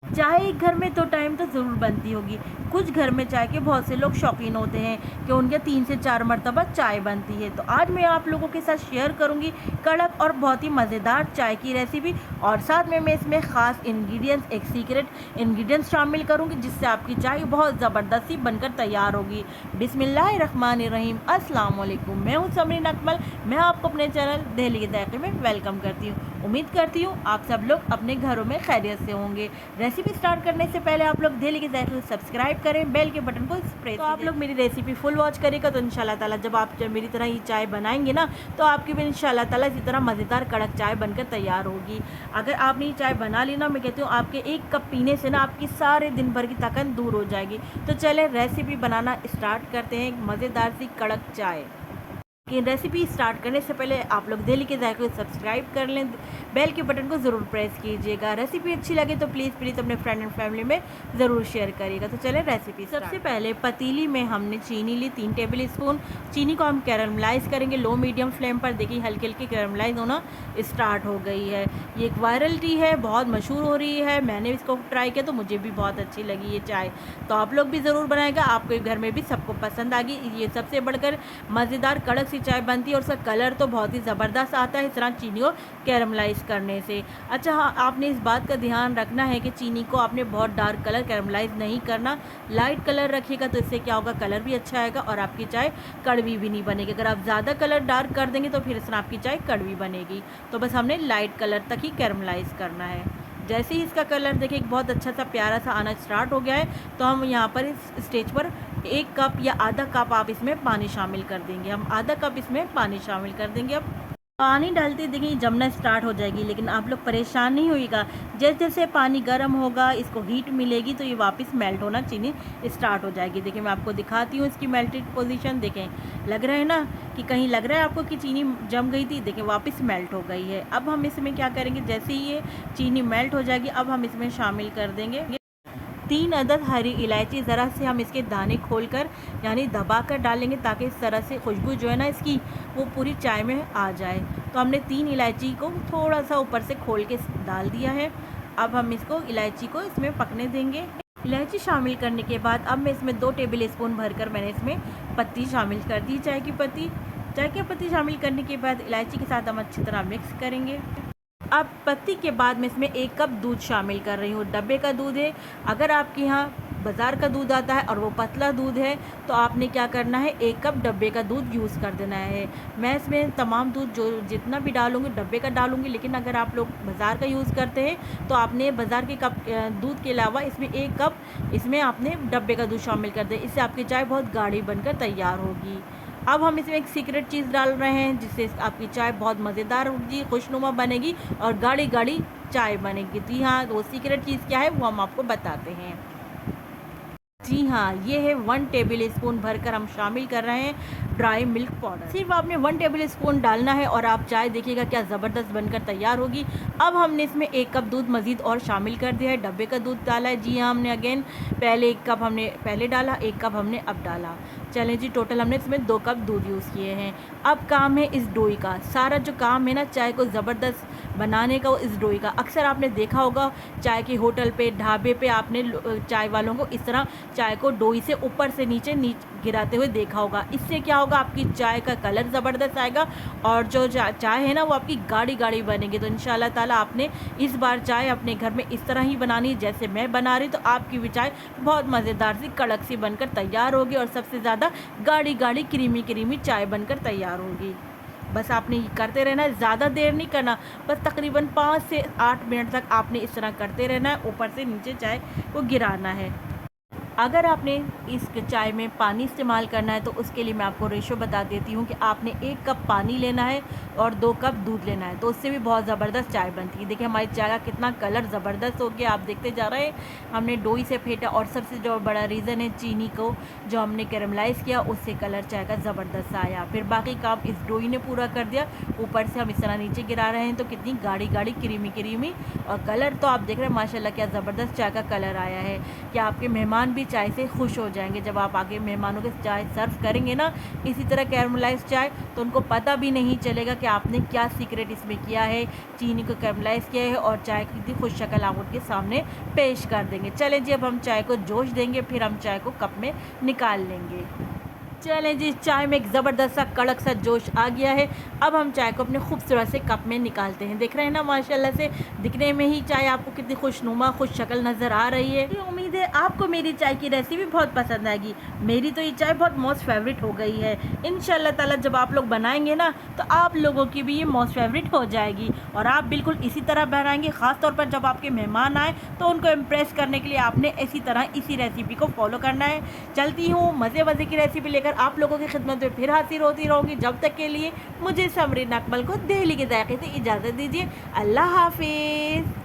चाय एक घर में तो टाइम तो ज़रूर बनती होगी। कुछ घर में चाय के बहुत से लोग शौकीन होते हैं कि उनके 3 से 4 मर्तबा चाय बनती है। तो आज मैं आप लोगों के साथ शेयर करूँगी कड़क और बहुत ही मज़ेदार चाय की रेसिपी, और साथ में मैं इसमें ख़ास इंग्रीडिएंट्स, एक सीक्रेट इंग्रीडिएंट्स शामिल करूँगी जिससे आपकी चाय बहुत ज़बरदस्त सी बनकर तैयार होगी। बिस्मिल्लाहिर्रहमानिर्रहीम, अस्सलाम वालेकुम। मैं हूँ समरीन अकमल। मैं आपको अपने चैनल दहली के ज़ायक़े में वेलकम करती हूँ। उम्मीद करती हूँ आप सब लोग अपने घरों में खैरियत से होंगे। रेसिपी स्टार्ट करने से पहले आप लोग दहली के ज़ायक़े को सब्सक्राइब करें, बेल के बटन को प्रेस तो आप लोग मेरी रेसिपी फुल वॉच करेगा तो इंशाल्लाह ताला जब आप मेरी तरह ही चाय बनाएंगे ना, तो आपकी भी इंशाल्लाह ताला इसी तरह मज़ेदार कड़क चाय बनकर तैयार होगी। अगर आपने ये चाय बना ली ना, मैं कहती हूँ आपके एक कप पीने से ना आपकी सारे दिन भर की थकान दूर हो जाएगी। तो चलें रेसिपी बनाना स्टार्ट करते हैं, एक मज़ेदार सी कड़क चाय कि रेसिपी स्टार्ट करने से पहले आप लोग दहली के ज़ायक़े को सब्सक्राइब कर लें, बेल के बटन को ज़रूर प्रेस कीजिएगा। रेसिपी अच्छी लगे तो प्लीज़ अपने फ्रेंड एंड फैमिली में ज़रूर शेयर करिएगा। तो चलें रेसिपी सबसे पहले पतीली में हमने चीनी ली 3 टेबल स्पून। चीनी को हम कैरमलाइज़ करेंगे लो मीडियम फ्लेम पर। देखिए हल्की हल्की कैरमलाइज़ होना स्टार्ट हो गई है। ये एक वायरल टी है, बहुत मशहूर हो रही है। मैंने इसको ट्राई किया तो मुझे भी बहुत अच्छी लगी ये चाय, तो आप लोग भी ज़रूर बनाएगा, आपके घर में भी सबको पसंद आएगी। ये सबसे बढ़कर मज़ेदार कड़क सी चाय बनती है और उसका कलर तो बहुत ही ज़बरदस्त आता है इस तरह चीनी को कैरमलाइज़ करने से। अच्छा हाँ, आपने इस बात का ध्यान रखना है कि चीनी को आपने बहुत डार्क कलर कैरमलाइज़ नहीं करना, लाइट कलर रखिएगा तो इससे क्या होगा, कलर भी अच्छा आएगा और आपकी चाय कड़वी भी नहीं बनेगी। अगर आप ज़्यादा कलर डार्क कर देंगे तो फिर इस तरह आपकी चाय कड़वी बनेगी। तो बस हमने लाइट कलर तक ही कैरमलाइज़ करना है। जैसे ही इसका कलर देखिए बहुत अच्छा सा प्यारा सा आना स्टार्ट हो गया है, तो हम यहाँ पर इस स्टेज पर 1 कप या आधा कप आप इसमें पानी शामिल कर देंगे। हम आधा कप इसमें पानी शामिल कर देंगे। अब पानी डालते देखिए जमना स्टार्ट हो जाएगी, लेकिन आप लोग परेशान नहीं होइएगा। जैसे जैसे पानी गर्म होगा, इसको हीट मिलेगी तो ये वापस मेल्ट होना चीनी स्टार्ट हो जाएगी। देखिए मैं आपको दिखाती हूँ इसकी मेल्टेड पोजीशन। देखें लग रहा है ना कि कहीं लग रहा है आपको कि चीनी जम गई थी, देखें वापस मेल्ट हो गई है। अब हम इसमें क्या करेंगे, जैसे ही ये चीनी मेल्ट हो जाएगी अब हम इसमें शामिल कर देंगे 3 अदद हरी इलायची। ज़रा से हम इसके दाने खोलकर यानी दबाकर डालेंगे ताकि इस तरह से खुशबू जो है ना इसकी वो पूरी चाय में आ जाए। तो हमने 3 इलायची को थोड़ा सा ऊपर से खोल के डाल दिया है। अब हम इसको इलायची को इसमें पकने देंगे। इलायची शामिल करने के बाद अब मैं इसमें 2 टेबल स्पून भरकर मैंने इसमें पत्ती शामिल कर दी, चाय की पत्ती। चाय की पत्ती शामिल करने के बाद इलायची के साथ हम अच्छी तरह मिक्स करेंगे। अब पत्ती के बाद मैं इसमें 1 कप दूध शामिल कर रही हूँ। डब्बे का दूध है। अगर आपके यहाँ बाज़ार का दूध आता है और वो पतला दूध है तो आपने क्या करना है, 1 कप डब्बे का दूध यूज़ कर देना है। मैं इसमें तमाम दूध जो जितना भी डालूँगी डब्बे का डालूँगी, लेकिन अगर आप लोग बाज़ार का यूज़ करते हैं तो आपने बाज़ार के कप दूध के अलावा इसमें 1 कप इसमें आपने डब्बे का दूध शामिल कर दें। इससे आपकी चाय बहुत गाढ़ी बनकर तैयार होगी। अब हम इसमें एक सीक्रेट चीज़ डाल रहे हैं जिससे आपकी चाय बहुत मज़ेदार होगी, खुशनुमा बनेगी और गाढ़ी गाढ़ी चाय बनेगी। जी हाँ, वो सीक्रेट चीज़ क्या है वो हम आपको बताते हैं। जी हाँ, ये है 1 टेबल स्पून भरकर हम शामिल कर रहे हैं ड्राई मिल्क पाउडर। सिर्फ आपने 1 टेबल स्पून डालना है और आप चाय देखिएगा क्या ज़बरदस्त बनकर तैयार होगी। अब हमने इसमें 1 कप दूध मज़ीद और शामिल कर दिया है, डब्बे का दूध डाला है। जी हाँ, हमने अगेन पहले 1 कप हमने पहले डाला, 1 कप हमने अब डाला। चलें जी, टोटल हमने इसमें 2 कप दूध यूज़ किए हैं। अब काम है इस डोई का। सारा जो काम है ना चाय को ज़बरदस्त बनाने का, वो इस डोई का। अक्सर आपने देखा होगा चाय के होटल पे, ढाबे पे आपने चाय वालों को इस तरह चाय को डोई से ऊपर से नीचे गिराते हुए देखा होगा। इससे क्या होगा, आपकी चाय का कलर ज़बरदस्त आएगा और जो चाय है ना वो आपकी गाढ़ी गाढ़ी बनेगी। तो इंशाल्लाह ताला आपने इस बार चाय अपने घर में इस तरह ही बनानी जैसे मैं बना रही, तो आपकी भी चाय बहुत मज़ेदार सी कड़क सी बनकर तैयार होगी और सबसे ज़्यादा गाढ़ी गाढ़ी क्रीमी क्रीमी चाय बनकर तैयार होगी। बस आपने ये करते रहना है, ज़्यादा देर नहीं करना, बस तकरीबन 5 से 8 मिनट तक आपने इस तरह करते रहना है, ऊपर से नीचे चाय को गिराना है। अगर आपने इस चाय में पानी इस्तेमाल करना है तो उसके लिए मैं आपको रेशो बता देती हूँ कि आपने 1 कप पानी लेना है और 2 कप दूध लेना है, तो उससे भी बहुत ज़बरदस्त चाय बनती है। देखिए हमारी चाय का कितना कलर ज़बरदस्त हो गया, आप देखते जा रहे हैं। हमने डोई से फेंटा और सबसे जो बड़ा रीज़न है चीनी को जो हमने कैरमलाइज़ किया उससे कलर चाय का ज़बरदस्त आया। फिर बाकी काम इस डोई ने पूरा कर दिया। ऊपर से हम इस तरह नीचे गिरा रहे हैं तो कितनी गाढ़ी गाढ़ी क्रीमी क्रीमी और कलर तो आप देख रहे हैं माशाल्लाह क्या ज़बरदस्त चाय का कलर आया है। क्या आपके मेहमान भी भी चाय से खुश हो जाएंगे। जब आप आगे मेहमानों के चाय सर्व करेंगे ना इसी तरह कैरमलाइज चाय, तो उनको पता भी नहीं चलेगा कि आपने क्या सीक्रेट इसमें किया है, चीनी को कैरमलाइज किया है और चाय की इतनी खुश शक्ल आप उनके सामने पेश कर देंगे। चलें जी, अब हम चाय को जोश देंगे, फिर हम चाय को कप में निकाल लेंगे। चलें जी, चाय में एक ज़बरदस्त सा कड़क सा जोश आ गया है। अब हम चाय को अपने खूबसूरत से कप में निकालते हैं। देख रहे हैं ना, माशाल्लाह से दिखने में ही चाय आपको कितनी खुशनुमा खुश शक्ल नज़र आ रही है। उम्मीद है आपको मेरी चाय की रेसिपी बहुत पसंद आएगी। मेरी तो ये चाय बहुत मोस्ट फेवरेट हो गई है। इंशाल्लाह ताला जब आप लोग बनाएंगे ना तो आप लोगों की भी ये मोस्ट फेवरेट हो जाएगी और आप बिल्कुल इसी तरह बनाएंगे। ख़ास तौर पर जब आपके मेहमान आए तो उनको इम्प्रेस करने के लिए आपने इसी तरह इसी रेसिपी को फॉलो करना है। चलती हूँ मज़े मज़े की रेसिपी लेकर आप लोगों की खिदमत में फिर हाजिर होती रहूँगी। जब तक के लिए मुझे समरीन अकमल को दिल्ली के जायके से इजाज़त दीजिए। अल्लाह हाफिज़।